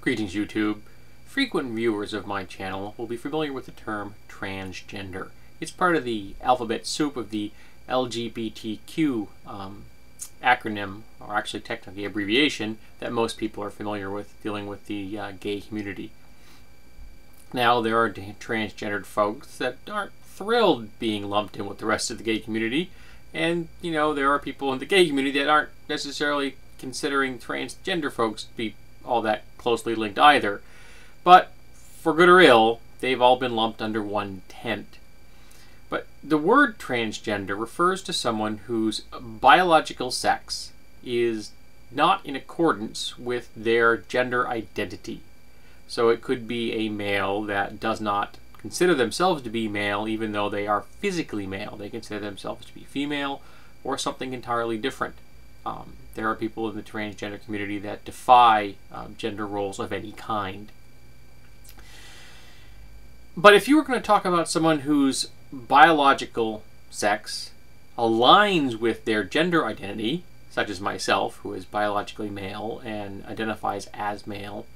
Greetings YouTube. Frequent viewers of my channel will be familiar with the term transgender. It's part of the alphabet soup of the LGBTQ acronym, or actually technically abbreviation, that most people are familiar with dealing with the gay community. Now there are transgendered folks that aren't thrilled being lumped in with the rest of the gay community, and there are people in the gay community that aren't necessarily considering transgender folks to be all that closely linked either. But for good or ill, they've all been lumped under one tent. But the word transgender refers to someone whose biological sex is not in accordance with their gender identity. So it could be a male that does not consider themselves to be male even though they are physically male. They consider themselves to be female or something entirely different. There are people in the transgender community that defy gender roles of any kind. But if you were going to talk about someone whose biological sex aligns with their gender identity, such as myself, who is biologically male and identifies as male,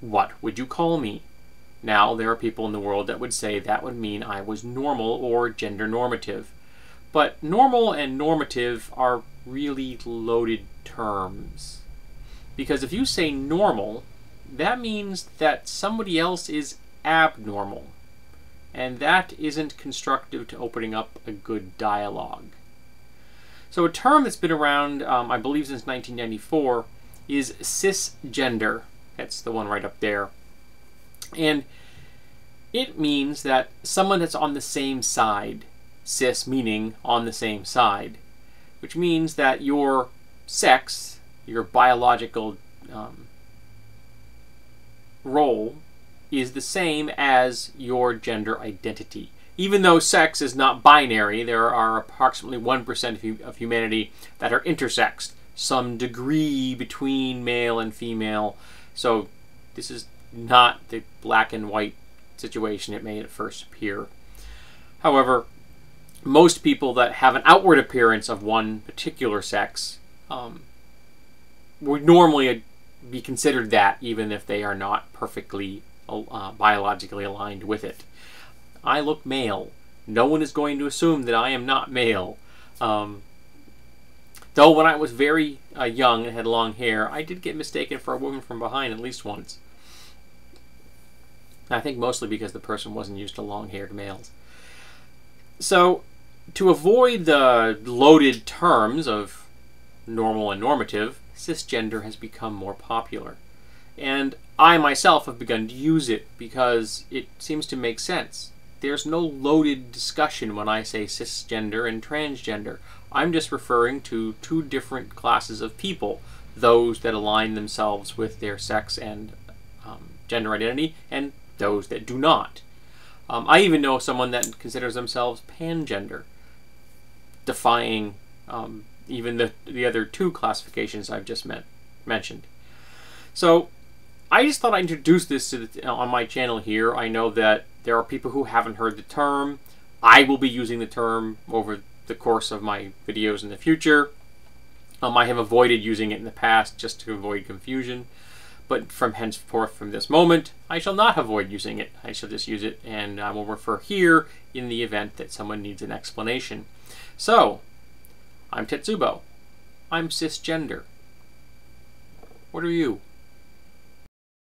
what would you call me? Now, there are people in the world that would say that would mean I was normal or gender normative. But normal and normative are really loaded terms. Because if you say normal, that means that somebody else is abnormal. And that isn't constructive to opening up a good dialogue. So a term that's been around, I believe since 1994, is cisgender. That's the one right up there. And it means that someone that's on the same side, cis meaning on the same side, which means that your sex, your biological role, is the same as your gender identity. Even though sex is not binary, there are approximately 1% of humanity that are intersexed, some degree between male and female. So this is not the black and white situation it may at first appear. However, most people that have an outward appearance of one particular sex would normally be considered that, even if they are not perfectly biologically aligned with it. I look male. No one is going to assume that I am not male. Though when I was very young and had long hair, I did get mistaken for a woman from behind at least once. I think mostly because the person wasn't used to long-haired males. So, to avoid the loaded terms of normal and normative, cisgender has become more popular. And I myself have begun to use it because it seems to make sense. There's no loaded discussion when I say cisgender and transgender. I'm just referring to two different classes of people. Those that align themselves with their sex and gender identity, and those that do not. I even know someone that considers themselves pangender, defying even the other two classifications I've just mentioned. So I just thought I'd introduce this to on my channel here. I know that there are people who haven't heard the term. I will be using the term over the course of my videos in the future. I have avoided using it in the past just to avoid confusion. But from henceforth, from this moment, I shall not avoid using it. I shall just use it, and I will refer here in the event that someone needs an explanation. So, I'm Tetsubo. I'm cisgender. What are you?